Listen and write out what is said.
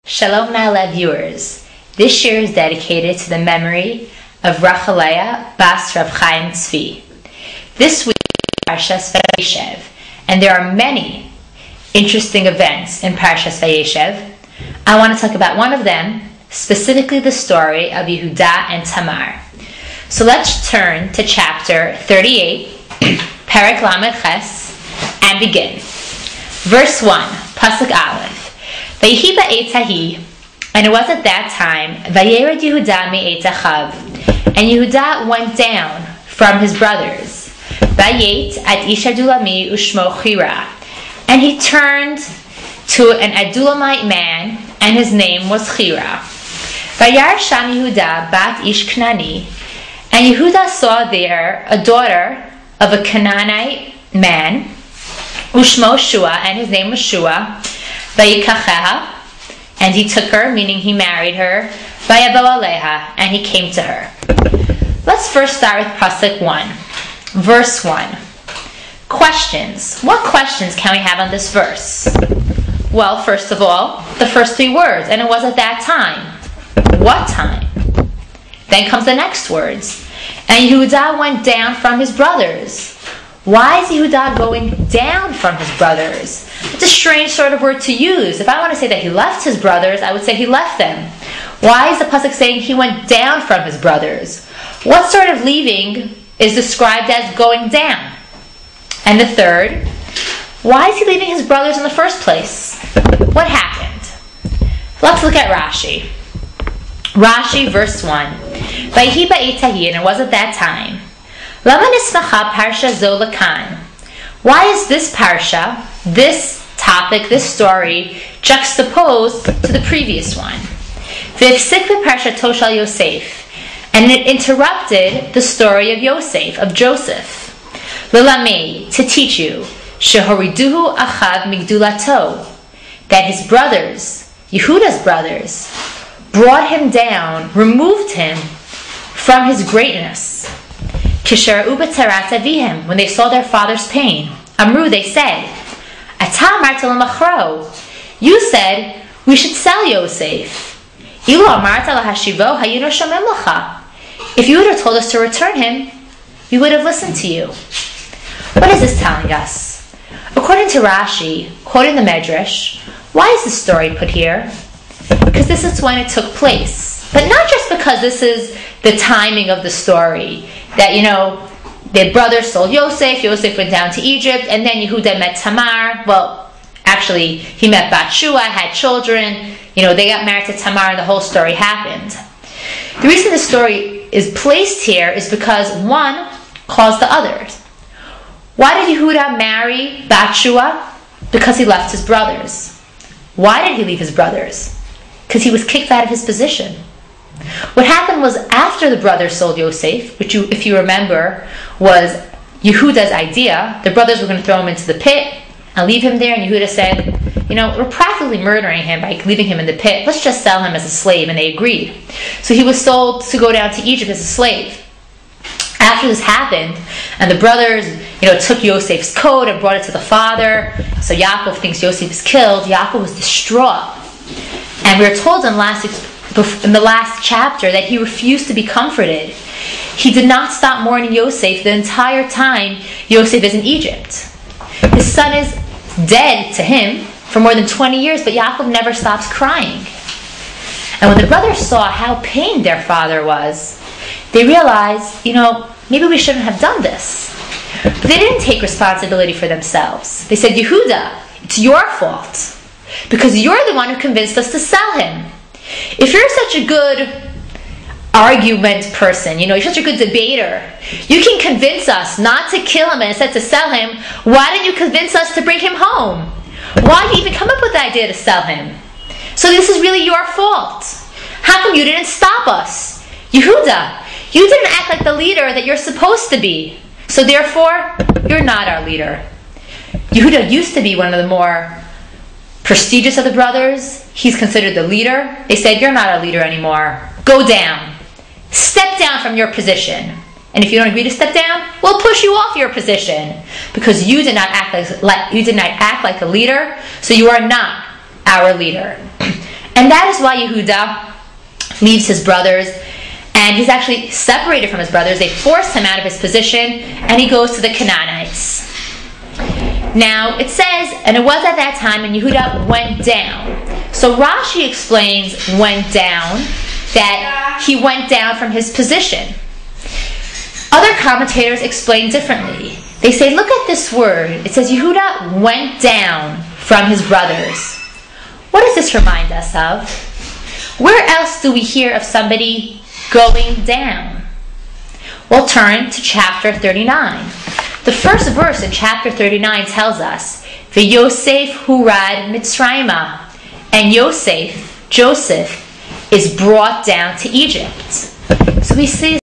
Shalom Na'aleh viewers. This shiur is dedicated to the memory of Rachaleah Bas Rav Chaim Tzvi. This week is Parshat Vayeishev, and there are many interesting events in Parshat Vayeishev. I want to talk about one of them, specifically the story of Yehuda and Tamar. So let's turn to chapter 38, Perek Lamed Ches, and begin. Verse 1, Pasuk Aleph. Vayehi ba'etz hahi, and it was at that time, Vayered Yehuda mi'etz achav, and Yehuda went down from his brothers. Vayet at ish adulami ushmo chira, and he turned to an Adulamite man, and his name was Chira. Vayar sham Yehuda bat ish Knani, and Yehuda saw there a daughter of a Canaanite man, ushmo Shua, and his name was Shua. Vayikacheha, and he took her, meaning he married her. Vayavo aleha, and he came to her. Let's first start with Pasuk 1, verse 1. Questions. What questions can we have on this verse? Well, first of all, the first three words, and it was at that time. What time? Then comes the next words. And Yehuda went down from his brothers. Why is Yehuda going down from his brothers? It's a strange sort of word to use. If I want to say that he left his brothers, I would say he left them. Why is the pasuk saying he went down from his brothers? What sort of leaving is described as going down? And the third, why is he leaving his brothers in the first place? What happened? Let's look at Rashi. Rashi, verse 1. Vayehi ba'etz hahi, and it was at that time. Lama nismacha parsha zo lakan. Why is this parsha, this topic, this story, juxtaposed to the previous one? V'ifsik b'parshato shel Yosef, and it interrupted the story of Yosef, of Joseph. L'lamei, to teach you, shehoriduhu achav migdulato, that his brothers, Yehuda's brothers, brought him down, removed him from his greatness. When they saw their father's pain, Amru, they said, you said we should sell Yosef. If you would have told us to return him, we would have listened to you. What is this telling us? According to Rashi, quoting the Medrash, why is this story put here? Because this is when it took place. But not just because this is the timing of the story. That, their brothers sold Yosef, Yosef went down to Egypt, and then Yehuda met Tamar. Well, actually, he met Bat-Shua, had children. They got married to Tamar, and the whole story happened. The reason the story is placed here is because one caused the other. Why did Yehuda marry Bat-Shua? Because he left his brothers. Why did he leave his brothers? Because he was kicked out of his position. What happened was after the brothers sold Yosef, which if you remember was Yehuda's idea, the brothers were going to throw him into the pit and leave him there, and Yehuda said, we're practically murdering him by leaving him in the pit. Let's just sell him as a slave, and they agreed. So he was sold to go down to Egypt as a slave. After this happened, and the brothers, took Yosef's coat and brought it to the father, so Yaakov thinks Yosef is killed. Yaakov was distraught. And we are told in the last chapter that he refused to be comforted. He did not stop mourning Yosef the entire time Yosef is in Egypt. His son is dead to him for more than 20 years, but Yaakov never stops crying. And when the brothers saw how pained their father was, they realized, maybe we shouldn't have done this. But they didn't take responsibility for themselves. They said, Yehuda, it's your fault, because you're the one who convinced us to sell him. If you're such a good argument person, you're such a good debater, you can convince us not to kill him and instead to sell him. Why didn't you convince us to bring him home? Why did you even come up with the idea to sell him? So this is really your fault. How come you didn't stop us? Yehuda, you didn't act like the leader that you're supposed to be. So therefore, you're not our leader. Yehuda used to be one of the more prestigious of the brothers. He's considered the leader. They said, you're not our leader anymore. Go down. Step down from your position. And if you don't agree to step down, we'll push you off your position. Because you did not act like a leader, so you are not our leader. And that is why Yehuda leaves his brothers, and he's actually separated from his brothers. They force him out of his position, and he goes to the Canaanites. Now, it says, and it was at that time, and Yehuda went down. So Rashi explains went down, that he went down from his position. Other commentators explain differently. They say, look at this word. It says Yehuda went down from his brothers. What does this remind us of? Where else do we hear of somebody going down? Well, turn to chapter 39. The first verse in chapter 39 tells us, V'Yosef hurad Mitzrayma, and Joseph is brought down to Egypt. So we see